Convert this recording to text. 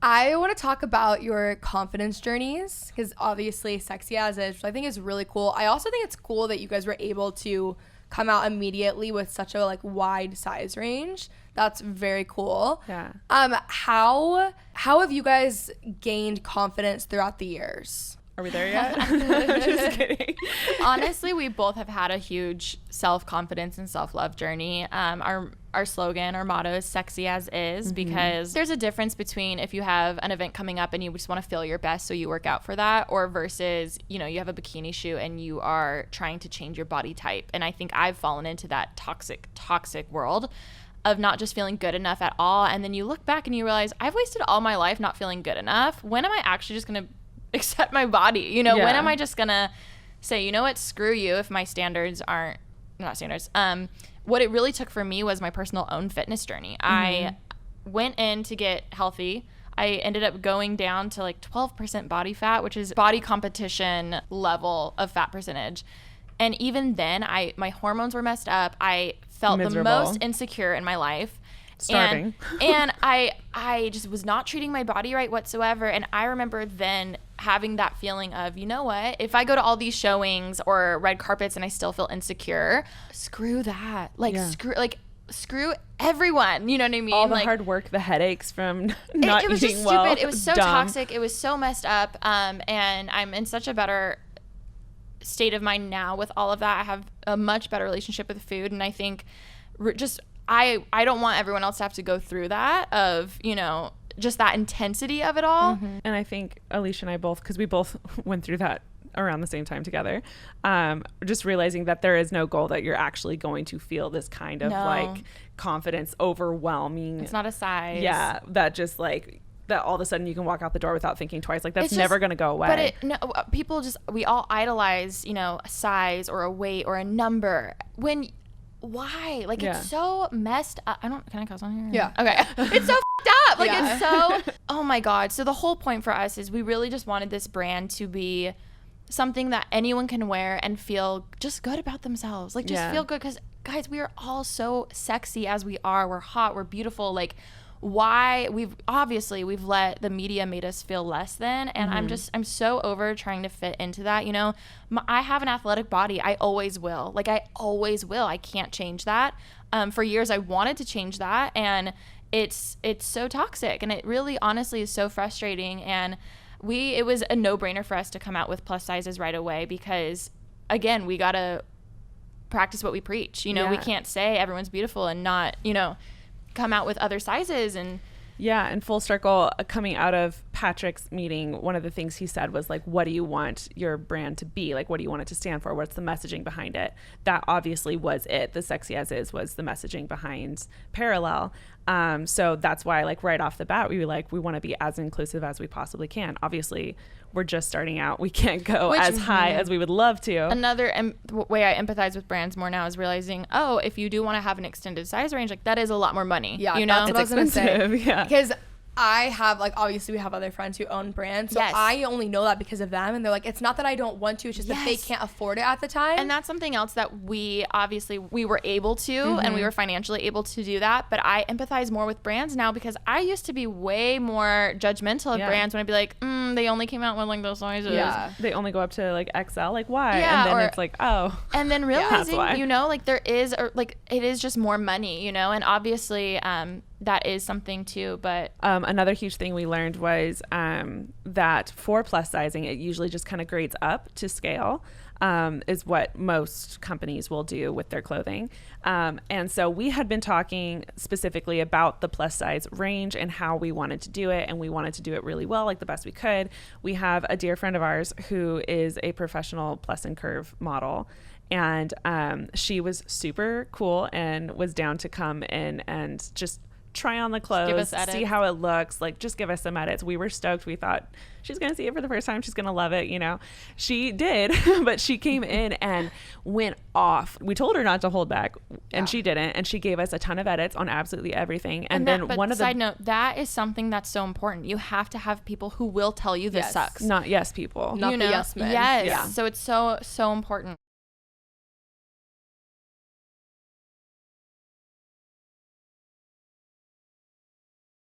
I want to talk about your confidence journeys because obviously sexy as is, which I think is really cool. I also think it's cool that you guys were able to come out immediately with such a like wide size range. That's very cool. Yeah. How have you guys gained confidence throughout the years? Are we there yet? Just kidding. Honestly, we both have had a huge self-confidence and self-love journey. Our slogan, our motto is sexy as is, because there's a difference between if you have an event coming up and you just want to feel your best so you work out for that, or versus, you know, you have a bikini shoot and you are trying to change your body type. And I think I've fallen into that toxic world of not just feeling good enough at all. And then you look back and you realize I've wasted all my life not feeling good enough. When am I actually just going to accept my body? You know, when am I just gonna say, you know what, screw you if my standards aren't not standards. What it really took for me was my personal own fitness journey. I went in to get healthy. I ended up going down to like 12% body fat, which is body competition level of fat percentage. And even then my hormones were messed up. I felt the most insecure in my life. Starving. And I just was not treating my body right whatsoever. And I remember then having that feeling of, you know what, if I go to all these showings or red carpets and I still feel insecure, screw that. Like, screw everyone. You know what I mean? All the like, hard work, the headaches from not it was eating just well. stupid. It was so dumb. toxic. It was so messed up. And I'm in such a better state of mind now with all of that. I have a much better relationship with food. And I think just I don't want everyone else to have to go through that of, you know, just that intensity of it all. And I think Alisha and I both, because we both went through that around the same time together, just realizing that there is no goal that you're actually going to feel this kind of like confidence overwhelming. It's not a size. Yeah, that just like that all of a sudden you can walk out the door without thinking twice. Like that's never going to go away. But people just, we all idolize, you know, a size or a weight or a number when why? Like it's so messed up. Can I cuss on here? Yeah. Okay. It's so f***ed up. Like it's so, oh my God. So the whole point for us is we really just wanted this brand to be something that anyone can wear and feel just good about themselves. Like just feel good. Because guys, we are all so sexy as we are. We're hot. We're beautiful. Like why we've let the media made us feel less than, and I'm so over trying to fit into that, you know. I have an athletic body. I always will. I can't change that. For years I wanted to change that, and it's so toxic, and it really honestly is so frustrating. And it was a no-brainer for us to come out with plus sizes right away, because again, we got to practice what we preach, you know. We can't say everyone's beautiful and not, you know, come out with other sizes. And and full circle, coming out of Patrick's meeting, one of the things he said was like, what do you want your brand to be? Like, what do you want it to stand for? What's the messaging behind it? That obviously was it. The sexy as is was the messaging behind Parallel. So that's why, like, right off the bat, we were like, we want to be as inclusive as we possibly can. Obviously, we're just starting out. We can't go as high as we would love to. Another way I empathize with brands more now is realizing, oh, if you do want to have an extended size range, like that is a lot more money. Yeah, you know, that's what I was gonna say. Yeah, because I have, like, obviously we have other friends who own brands, so I only know that because of them, and they're like, it's not that I don't want to, it's just that they can't afford it at the time. And that's something else that we were able to, and we were financially able to do that. But I empathize more with brands now, because I used to be way more judgmental of brands when I'd be like, they only came out with like those sizes. Yeah, they only go up to like XL, like why? Yeah, and then it's like, oh. And then realizing, you know, like there is, or like it is just more money, you know, and obviously that is something too. But another huge thing we learned was that for plus sizing, it usually just kind of grades up to scale, is what most companies will do with their clothing. And so we had been talking specifically about the plus size range and how we wanted to do it. And we wanted to do it really well, like the best we could. We have a dear friend of ours who is a professional plus and curve model. And she was super cool and was down to come in and just try on the clothes, see how it looks, like just give us some edits. We were stoked. We thought she's going to see it for the first time. She's going to love it. You know, she did, but she came in and went off. We told her not to hold back and she didn't. And she gave us a ton of edits on absolutely everything. And then one of the side note, that is something that's so important. You have to have people who will tell you this sucks. Not yes people. Not the yes men. Yes. Yeah. So it's so important.